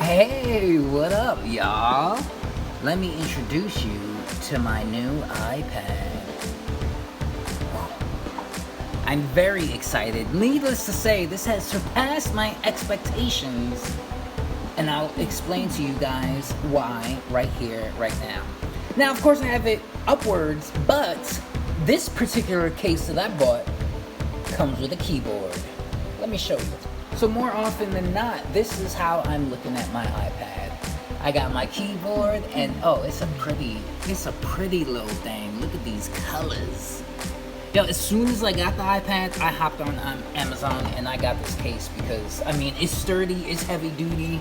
Hey, what up, y'all? Let me introduce you to my new iPad. I'm very excited. Needless to say, this has surpassed my expectations, and I'll explain to you guys why right here, right now. Now, of course, I have it upwards, but this particular case that I bought comes with a keyboard. Let me show you. So more often than not, this is how I'm looking at my iPad. I got my keyboard, and oh, it's a pretty little thing. Look at these colors. Yo, as soon as I got the iPad, I hopped on Amazon and I got this case because, I mean, it's sturdy, it's heavy duty.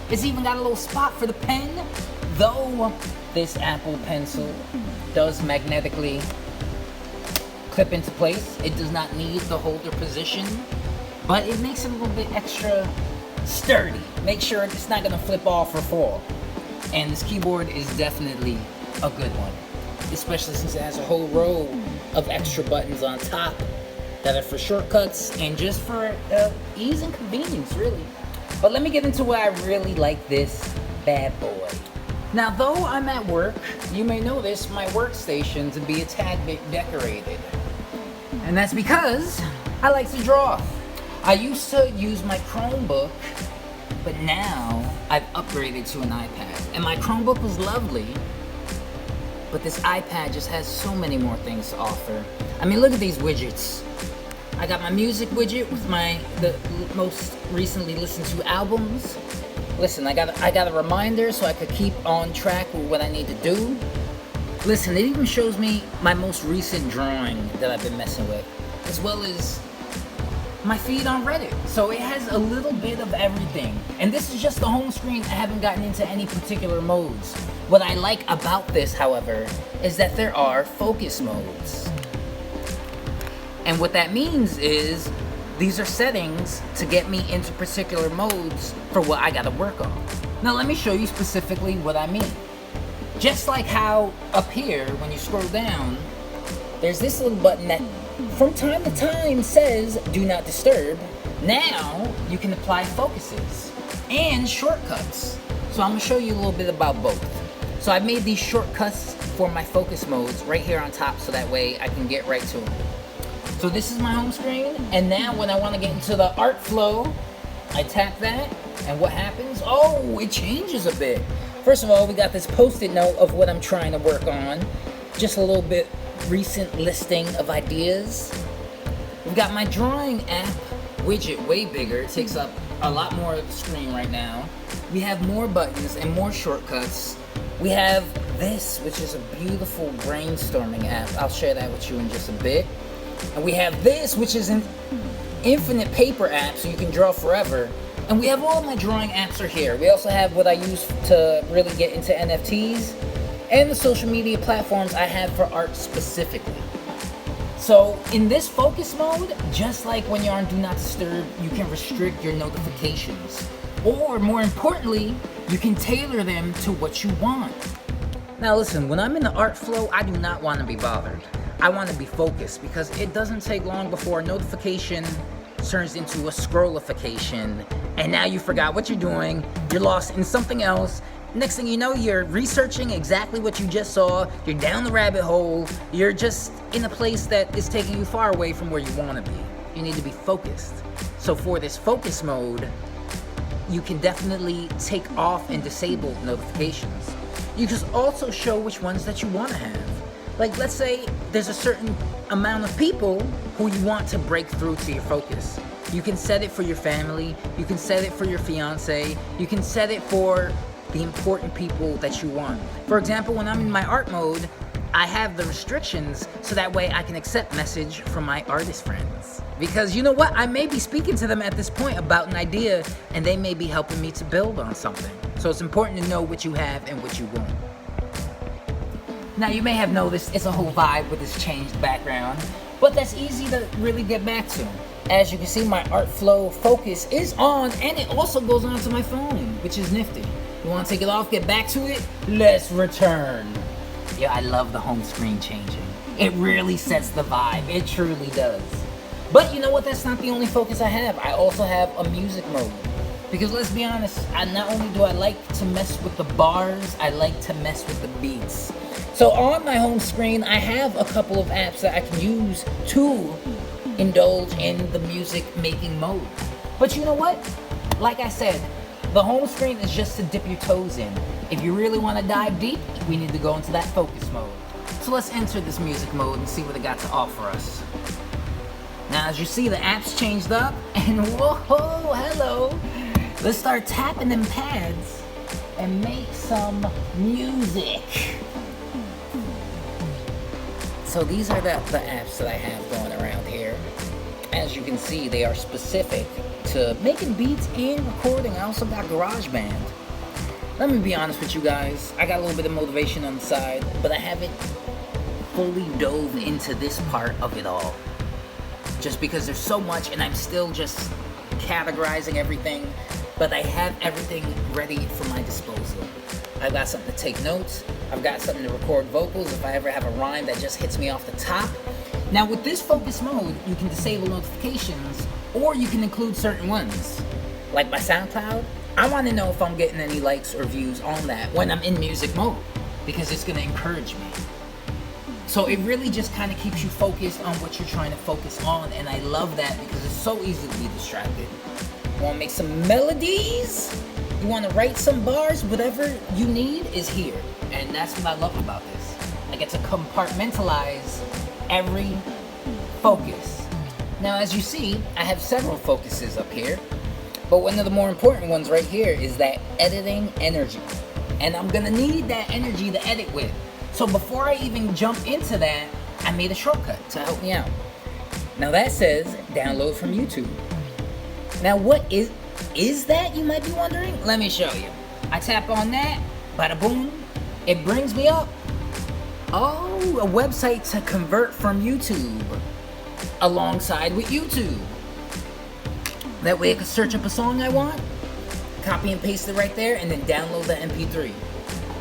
It's even got a little spot for the pen, though this Apple Pencil does magnetically clip into place. It does not need the holder position, but it makes it a little bit extra sturdy. Make sure it's not gonna flip off or fall. And this keyboard is definitely a good one, especially since it has a whole row of extra buttons on top that are for shortcuts and just for ease and convenience, really. But let me get into why I really like this bad boy. Now, though I'm at work, you may notice my workstation to be a tad bit decorated. And that's because I like to draw. I used to use my Chromebook, but now I've upgraded to an iPad. And my Chromebook was lovely, but this iPad just has so many more things to offer. I mean, look at these widgets. I got my music widget with the most recently listened to albums. Listen, I got a reminder so I could keep on track with what I need to do. Listen, it even shows me my most recent drawing that I've been messing with, as well as my feed on Reddit. So it has a little bit of everything. And this is just the home screen. I haven't gotten into any particular modes. What I like about this, however, is that there are focus modes. And what that means is these are settings to get me into particular modes for what I gotta work on. Now let me show you specifically what I mean. Just like how up here, when you scroll down, there's this little button that from time to time says do not disturb. Now you can apply focuses and shortcuts. So I'm gonna show you a little bit about both. So I've made these shortcuts for my focus modes right here on top so that way I can get right to them. So this is my home screen, and now when I want to get into the art flow, I tap that, and what happens? Oh, it changes a bit. First of all, we got this post-it note of what I'm trying to work on. Just a little bit recent listing of ideas. We've got my drawing app widget way bigger. It takes up a lot more of the screen right now. We have more buttons and more shortcuts. We have this, which is a beautiful brainstorming app. I'll share that with you in just a bit. And we have this, which is an infinite paper app, so you can draw forever. And we have all my drawing apps are here. We also have what I use to really get into NFTs and the social media platforms I have for art specifically. So in this focus mode, just like when you're on Do Not Disturb, you can restrict your notifications. Or more importantly, you can tailor them to what you want. Now listen, when I'm in the art flow, I do not want to be bothered. I want to be focused because it doesn't take long before a notification turns into a scrollification, and now you forgot what you're doing, you're lost in something else. Next thing you know, you're researching exactly what you just saw, you're down the rabbit hole, you're just in a place that is taking you far away from where you want to be. You need to be focused. So for this focus mode, you can definitely take off and disable notifications. You can also show which ones that you want to have. Like, let's say there's a certain amount of people who you want to break through to your focus. You can set it for your family, you can set it for your fiance, you can set it for the important people that you want. For example, when I'm in my art mode, I have the restrictions so that way I can accept message from my artist friends. Because you know what? I may be speaking to them at this point about an idea and they may be helping me to build on something. So it's important to know what you have and what you want. Now you may have noticed it's a whole vibe with this changed background, but that's easy to really get back to. As you can see, my art flow focus is on, and it also goes onto my phone, which is nifty. You want to take it off, get back to it? Let's return. Yeah, I love the home screen changing. It really sets the vibe. It truly does. But you know what? That's not the only focus I have. I also have a music mode. Because let's be honest, not only do I like to mess with the bars, I like to mess with the beats. So on my home screen, I have a couple of apps that I can use to indulge in the music making mode. But you know what? Like I said, the home screen is just to dip your toes in. If you really want to dive deep, we need to go into that focus mode. So let's enter this music mode and see what it got to offer us. Now, as you see, the app's changed up, and whoa, hello. Let's start tapping them pads and make some music. So these are the apps that I have going around here. As you can see, they are specific to making beats and recording. I also got GarageBand. Let me be honest with you guys. I got a little bit of motivation on the side, but I haven't fully dove into this part of it all. Just because there's so much and I'm still just categorizing everything, but I have everything ready for my disposal. I've got something to take notes. I've got something to record vocals if I ever have a rhyme that just hits me off the top. Now with this focus mode, you can disable notifications or you can include certain ones. Like my SoundCloud, I want to know if I'm getting any likes or views on that when I'm in music mode, because it's going to encourage me. So it really just kind of keeps you focused on what you're trying to focus on, and I love that because it's so easy to be distracted. You want to make some melodies? You want to write some bars? Whatever you need is here, and that's what I love about this. I get to compartmentalize every focus. Now, as you see, I have several focuses up here, but one of the more important ones right here is that editing energy, and I'm going to need that energy to edit with. So before I even jump into that, I made a shortcut to help me out. Now that says download from YouTube. Now what is that, you might be wondering? Let me show you. I tap on that, bada boom, it brings me up. Oh, a website to convert from YouTube alongside with YouTube. That way I can search up a song I want, copy and paste it right there, and then download the MP3.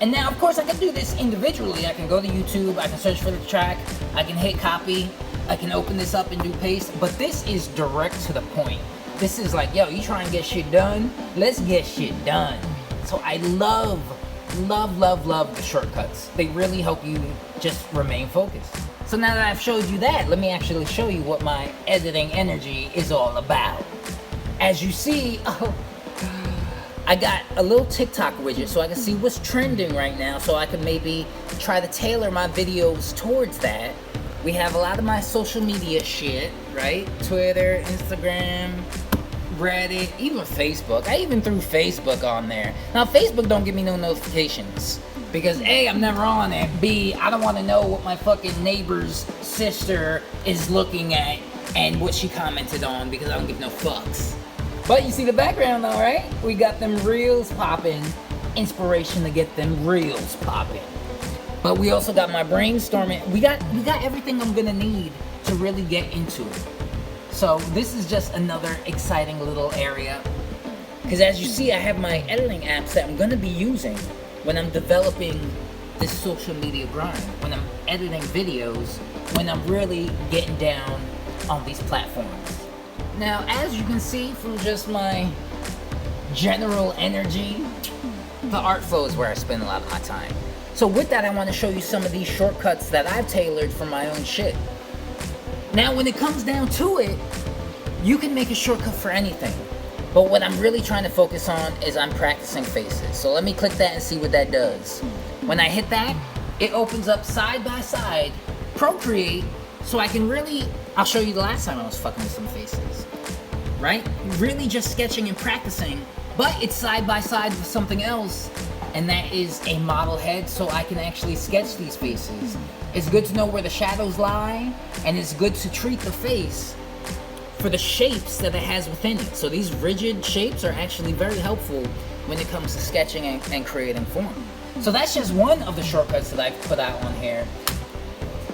And now, of course, I can do this individually. I can go to YouTube, I can search for the track, I can hit copy, I can open this up and do paste, but this is direct to the point. This is like, yo, you trying to get shit done? Let's get shit done. So I love the shortcuts. They really help you just remain focused. So now that I've showed you that, let me actually show you what my editing energy is all about. As you see, I got a little TikTok widget so I can see what's trending right now, so I can maybe try to tailor my videos towards that. We have a lot of my social media shit, right? Twitter, Instagram, Reddit, even Facebook. I even threw Facebook on there. Now Facebook don't give me no notifications because A, I'm never on it. B, I don't want to know what my fucking neighbor's sister is looking at and what she commented on because I don't give no fucks. But you see the background though, right? We got them reels popping. Inspiration to get them reels popping. But we also got my brainstorming. We got everything I'm gonna need to really get into it. So this is just another exciting little area. Because as you see, I have my editing apps that I'm gonna be using when I'm developing this social media grind, when I'm editing videos, when I'm really getting down on these platforms. Now, as you can see from just my general energy, the art flow is where I spend a lot of my time. So with that, I want to show you some of these shortcuts that I've tailored for my own shit. Now, when it comes down to it, you can make a shortcut for anything. But what I'm really trying to focus on is I'm practicing faces. So let me click that and see what that does. When I hit that, it opens up side by side, Procreate, so I can really, I'll show you the last time I was fucking with some faces, right? Really just sketching and practicing, but it's side by side with something else, and that is a model head, so I can actually sketch these faces. It's good to know where the shadows lie, and it's good to treat the face for the shapes that it has within it. So these rigid shapes are actually very helpful when it comes to sketching and creating form. So that's just one of the shortcuts that I've put out on here.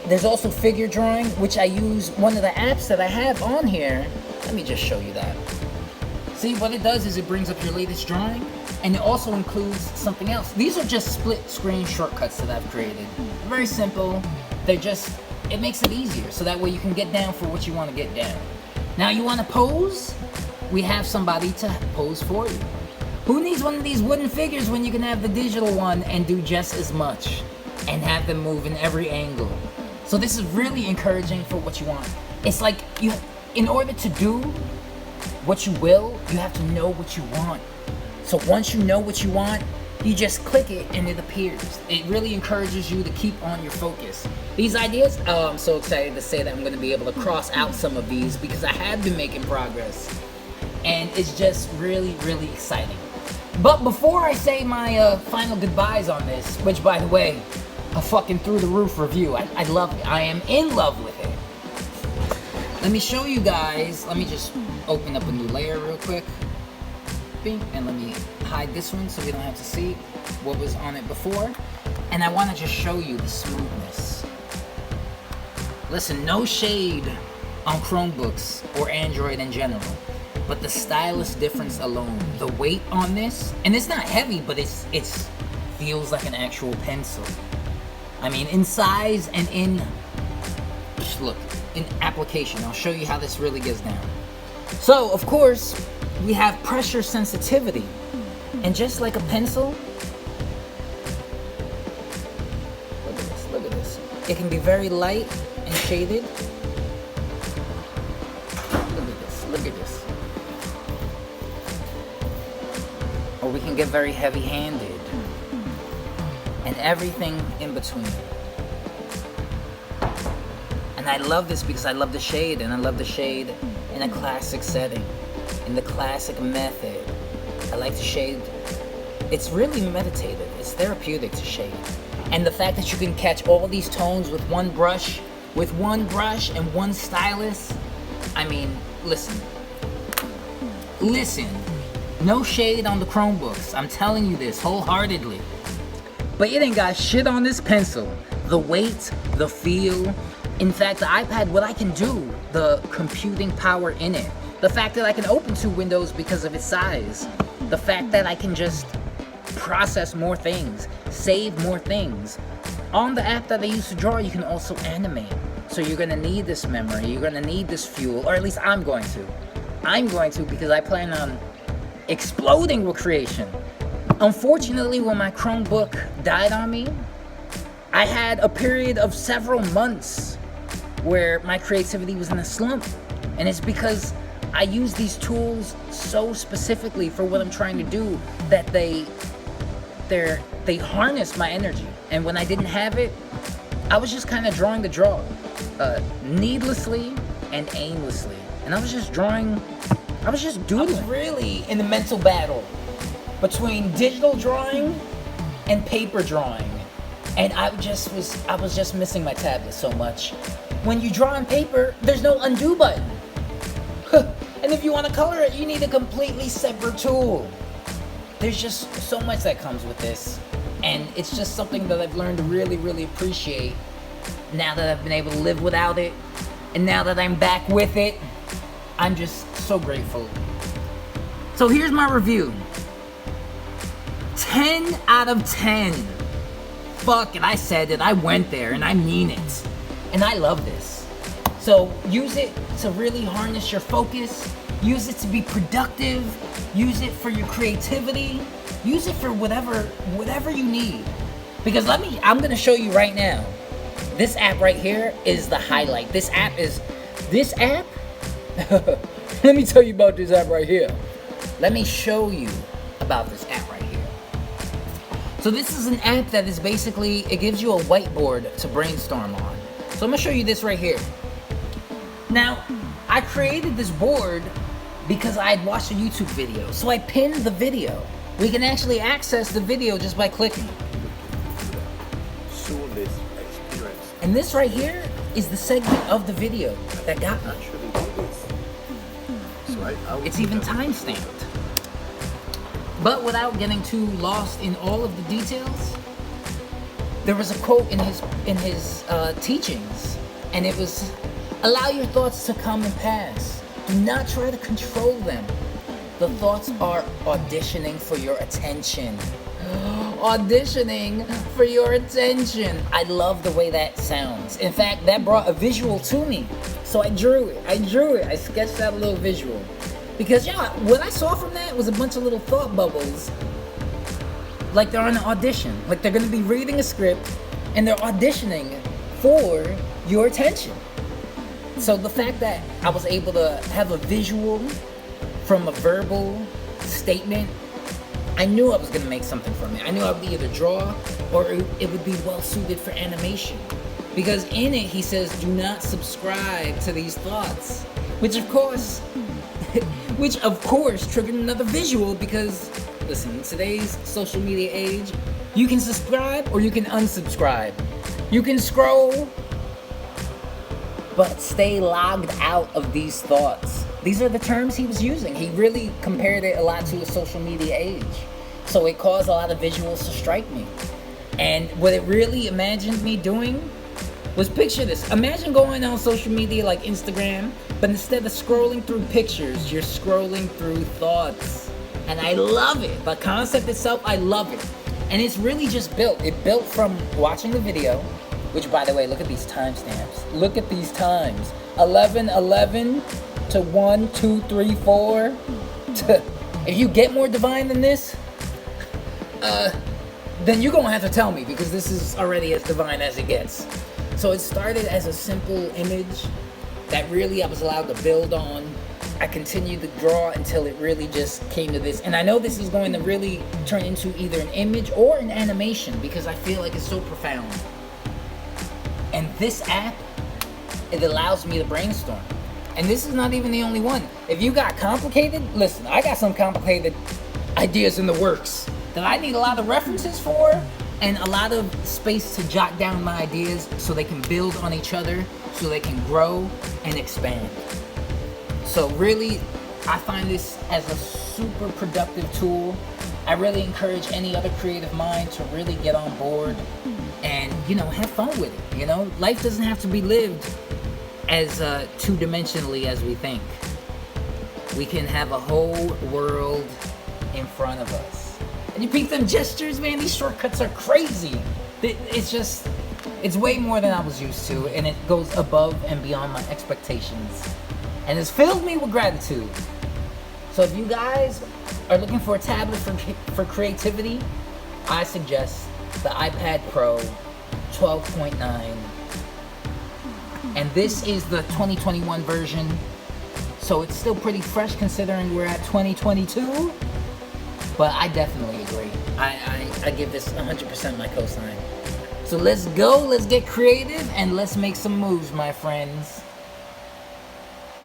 There's also figure drawing, which I use one of the apps that I have on here. Let me just show you that. See, what it does is it brings up your latest drawing, and it also includes something else. These are just split screen shortcuts that I've created. Very simple. It makes it easier, so that way you can get down for what you want to get down. Now you want to pose? we have somebody to pose for you. Who needs one of these wooden figures when you can have the digital one and do just as much and have them move in every angle? So this is really encouraging for what you want. It's like in order to do what you will, you have to know what you want. So once you know what you want, you just click it and it appears. It really encourages you to keep on your focus. These ideas, I'm so excited to say that I'm going to be able to cross out some of these because I have been making progress. And it's just really, really exciting. But before I say my final goodbyes on this, which by the way, a fucking through the roof review. I love it. I am in love with it. Let me show you guys. Let me just open up a new layer real quick. And let me hide this one so we don't have to see what was on it before. And I want to just show you the smoothness. Listen, no shade on Chromebooks or Android in general, but the stylus difference alone, the weight on this, and it's not heavy, but it's feels like an actual pencil. I mean, in size and in, just look, in application. I'll show you how this really gets down. So, of course, we have pressure sensitivity. And just like a pencil, look at this. It can be very light and shaded. Look at this. Or we can get very heavy-handed. And everything in between. And I love this because I love the shade, and I love the shade in a classic setting, in the classic method. I like to shade. It's really meditative. It's therapeutic to shade. And the fact that you can catch all these tones with one brush and one stylus. I mean, listen. No shade on the Chromebooks. I'm telling you this wholeheartedly. But it ain't got shit on this pencil. The weight, the feel. In fact, the iPad, what I can do, the computing power in it. The fact that I can open 2 windows because of its size. The fact that I can just process more things, save more things. On the app that I use to draw, you can also animate. So you're gonna need this memory, you're gonna need this fuel, or at least I'm going to. I'm going to because I plan on exploding with creation. Unfortunately, when my Chromebook died on me, I had a period of several months where my creativity was in a slump. And it's because I use these tools so specifically for what I'm trying to do that they harness my energy. And when I didn't have it, I was just kind of drawing to draw, needlessly and aimlessly. And I was just drawing, I was just doodling. I was really in the mental battle between digital drawing and paper drawing. And I was just missing my tablet so much. When you draw on paper, there's no undo button. And if you want to color it, you need a completely separate tool. There's just so much that comes with this. And it's just something that I've learned to really, really appreciate now that I've been able to live without it. And now that I'm back with it, I'm just so grateful. So here's my review. 10 out of 10. Fuck it, I said it, I went there, and I mean it. And I love this. So use it to really harness your focus. Use it to be productive. Use it for your creativity. Use it for whatever you need. Because I'm gonna show you right now. This app right here is the highlight. This app, let me tell you about this app right here. Let me show you about this app right here. So this is an app that is basically, it gives you a whiteboard to brainstorm on. So I'm gonna show you this right here. Now, I created this board because I had watched a YouTube video. So I pinned the video. We can actually access the video just by clicking. Soulless experience. And this right here is the segment of the video that got me. It's even time-stamped. But without getting too lost in all of the details, there was a quote in his teachings, and it was, "Allow your thoughts to come and pass. Do not try to control them. The thoughts are auditioning for your attention." Auditioning for your attention. I love the way that sounds. In fact, that brought a visual to me. So I drew it. I sketched out a little visual. Because, yeah, what I saw from that was a bunch of little thought bubbles. Like they're on an audition. Like they're going to be reading a script and they're auditioning for your attention. So the fact that I was able to have a visual from a verbal statement, I knew I was going to make something from it. I knew I would either draw or it would be well suited for animation. Because in it, he says, do not subscribe to these thoughts. Which of course triggered another visual because, listen, in today's social media age, you can subscribe or you can unsubscribe. You can scroll, but stay logged out of these thoughts. These are the terms he was using. He really compared it a lot to a social media age. So it caused a lot of visuals to strike me. And what it really imagined me doing was, picture this. Imagine going on social media like Instagram, but instead of scrolling through pictures, you're scrolling through thoughts. And I love it. The concept itself, I love it. And it's really just built. It built from watching the video, which, by the way, look at these timestamps. Look at these times. 11:11 to 1, 2, 3, 4. If you get more divine than this, then you're going to have to tell me, because this is already as divine as it gets. So it started as a simple image that really I was allowed to build on. I continued to draw until it really just came to this. And I know this is going to really turn into either an image or an animation because I feel like it's so profound. And this app, it allows me to brainstorm. And this is not even the only one. If you got complicated, listen, I got some complicated ideas in the works that I need a lot of references for and a lot of space to jot down my ideas so they can build on each other, so they can grow and expand. So really, I find this as a super productive tool. I really encourage any other creative mind to really get on board and, have fun with it. Life doesn't have to be lived as two-dimensionally as we think. We can have a whole world in front of us. And you peep them gestures, man, these shortcuts are crazy. It's way more than I was used to, and it goes above and beyond my expectations. And it's filled me with gratitude. So if you guys are looking for a tablet for creativity, I suggest the iPad Pro 12.9. And this is the 2021 version, so it's still pretty fresh considering we're at 2022. But I definitely agree. I give this 100% my cosign. So let's go, let's get creative, and let's make some moves, my friends.